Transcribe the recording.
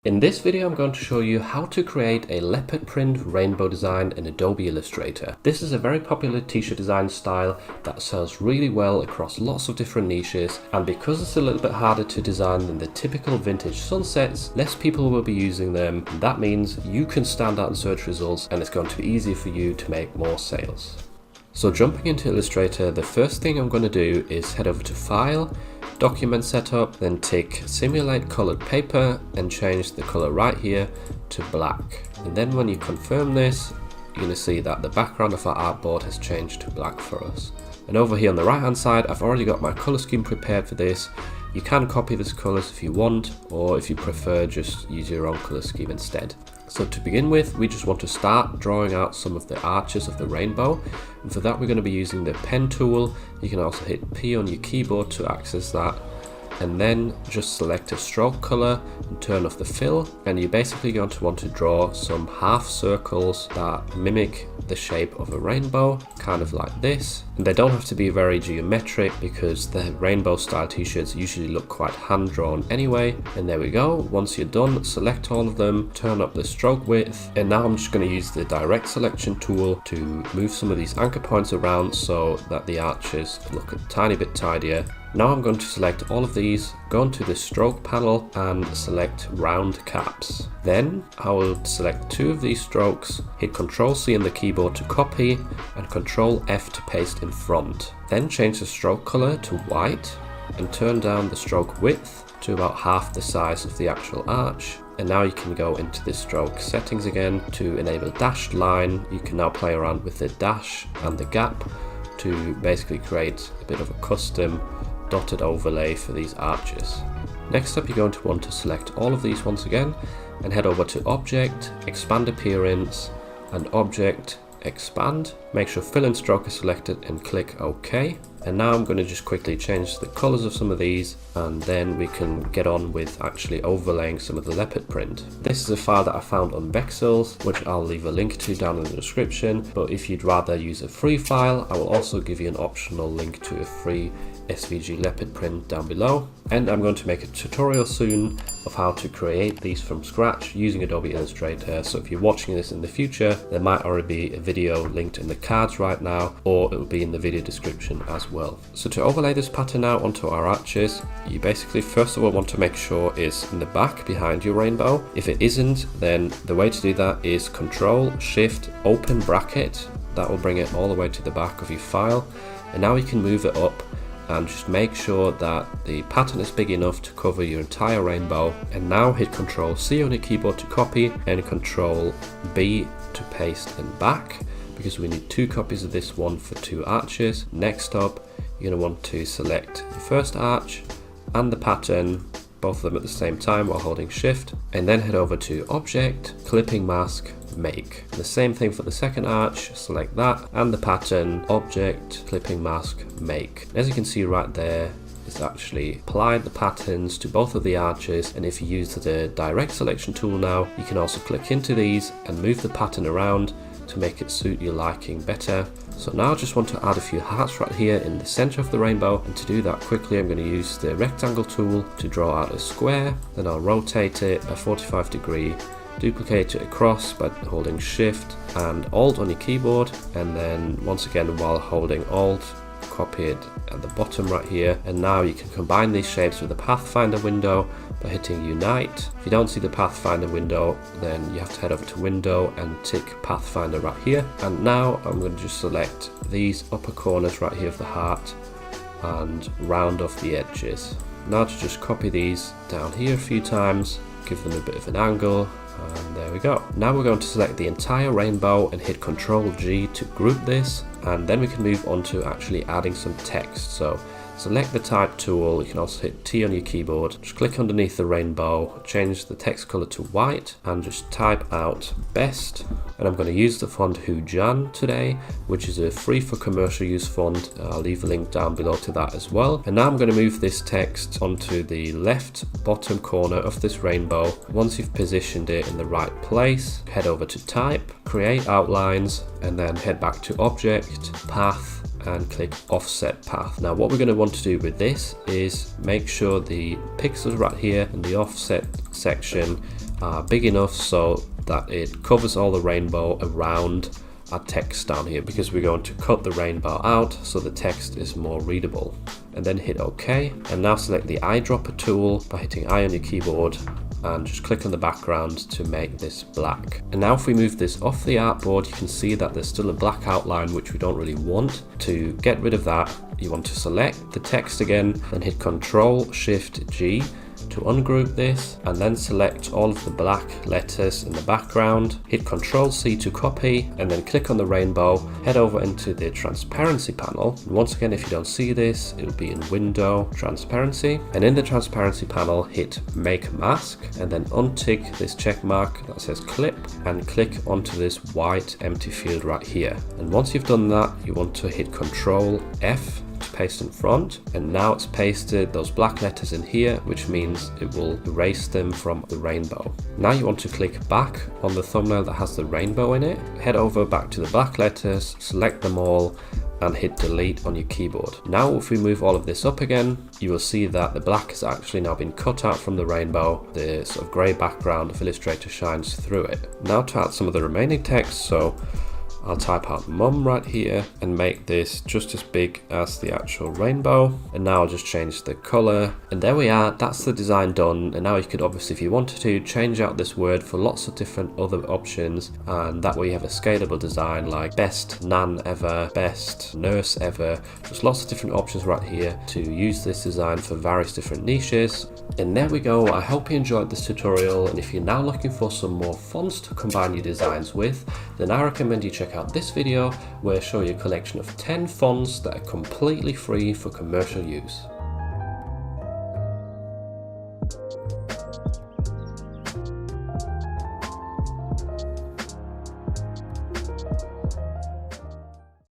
In this video, I'm going to show you how to create a leopard print rainbow design in Adobe Illustrator. This is a very popular t-shirt design style that sells really well across lots of different niches, and because it's a little bit harder to design than the typical vintage sunsets, less people will be using them, and that means you can stand out in search results and it's going to be easier for you to make more sales. So jumping into Illustrator, the first thing I'm going to do is head over to File, Document Setup, then tick Simulate Colored Paper and change the color right here to black. And then when you confirm this, you're going to see that the background of our artboard has changed to black for us. And over here on the right hand side, I've already got my color scheme prepared for this. You can copy this colors if you want, or if you prefer, just use your own color scheme instead. So to begin with, we just want to start drawing out some of the arches of the rainbow, and for that we're going to be using the pen tool. You can also hit P on your keyboard to access that, and then just select a stroke color and turn off the fill, and you're basically going to want to draw some half circles that mimic the shape of a rainbow, kind of like this. And they don't have to be very geometric because the rainbow style t-shirts usually look quite hand drawn anyway. And there we go. Once you're done, select all of them, turn up the stroke width, and now I'm just going to use the direct selection tool to move some of these anchor points around so that the arches look a tiny bit tidier. Now I'm going to select all of these, go into the stroke panel and select round caps. Then I will select two of these strokes, hit Ctrl C on the keyboard to copy and Ctrl F to paste in front. Then change the stroke color to white and turn down the stroke width to about half the size of the actual arch. And now you can go into the stroke settings again to enable dashed line. You can now play around with the dash and the gap to basically create a bit of a custom dotted overlay for these arches. Next up, you're going to want to select all of these once again and head over to Object, Expand Appearance, and Object, Expand. Make sure Fill and Stroke is selected and click OK. And now I'm going to just quickly change the colors of some of these, and then we can get on with actually overlaying some of the leopard print. This is a file that I found on Vexels, which I'll leave a link to down in the description, but if you'd rather use a free file, I will also give you an optional link to a free SVG leopard print down below. And I'm going to make a tutorial soon of how to create these from scratch using Adobe Illustrator, so if you're watching this in the future, there might already be a video linked in the cards right now, or it will be in the video description as well. So to overlay this pattern now onto our arches, you basically first of all want to make sure it's in the back behind your rainbow. If it isn't, then the way to do that is Ctrl Shift open bracket. That will bring it all the way to the back of your file, and now you can move it up and just make sure that the pattern is big enough to cover your entire rainbow. And now hit Ctrl C on your keyboard to copy and Ctrl B to paste in back, because we need two copies of this one for two arches. Next up, you're going to want to select the first arch and the pattern, both of them at the same time while holding Shift, and then head over to Object, Clipping Mask, Make. The same thing for the second arch, select that and the pattern, Object, Clipping Mask, Make. As you can see right there, it's actually applied the patterns to both of the arches, and if you use the direct selection tool now, you can also click into these and move the pattern around to make it suit your liking better. So now I just want to add a few hearts right here in the center of the rainbow, and to do that quickly I'm going to use the rectangle tool to draw out a square. Then I'll rotate it a 45 degree, duplicate it across by holding Shift and Alt on your keyboard, and then once again while holding Alt, copy it at the bottom right here. And now you can combine these shapes with the Pathfinder window by hitting Unite. If you don't see the Pathfinder window, then you have to head over to Window and tick Pathfinder right here. And now I'm going to just select these upper corners right here of the heart and round off the edges. Now to just copy these down here a few times, give them a bit of an angle, and there we go. Now we're going to select the entire rainbow and hit Ctrl G to group this, and then we can move on to actually adding some text. So select the type tool, you can also hit T on your keyboard, just click underneath the rainbow, change the text color to white and just type out best. And I'm going to use the font Hujan today, which is a free for commercial use font. I'll leave a link down below to that as well. And now I'm going to move this text onto the left bottom corner of this rainbow. Once you've positioned it in the right place, head over to Type, Create Outlines, and then head back to Object, Path, and click Offset Path. Now what we're going to want to do with this is make sure the pixels right here in the offset section are big enough so that it covers all the rainbow around our text down here, because we're going to cut the rainbow out so the text is more readable. And then hit OK, and now select the eyedropper tool by hitting I on your keyboard and just click on the background to make this black. And now if we move this off the artboard, you can see that there's still a black outline which we don't really want. To get rid of that, you want to select the text again, then hit Ctrl Shift G to ungroup this, and then select all of the black letters in the background, hit Ctrl C to copy, and then click on the rainbow, head over into the transparency panel. And once again, if you don't see this, it'll be in Window, Transparency, and in the transparency panel, hit Make Mask, and then untick this check mark that says Clip, and click onto this white empty field right here. And once you've done that, you want to hit Ctrl F to paste in front, and now it's pasted those black letters in here, which means it will erase them from the rainbow. Now you want to click back on the thumbnail that has the rainbow in it, head over back to the black letters, select them all, and hit delete on your keyboard. Now if we move all of this up again, you will see that the black has actually now been cut out from the rainbow. The sort of grey background of Illustrator shines through it. Now to add some of the remaining text, so I'll type out mum right here and make this just as big as the actual rainbow. And now I'll just change the color. And there we are, that's the design done. And now you could obviously, if you wanted to, change out this word for lots of different other options. And that way you have a scalable design like best nan ever, best nurse ever. Just lots of different options right here to use this design for various different niches. And there we go. I hope you enjoyed this tutorial. And if you're now looking for some more fonts to combine your designs with, then I recommend you check out this video where I show you a collection of 10 fonts that are completely free for commercial use.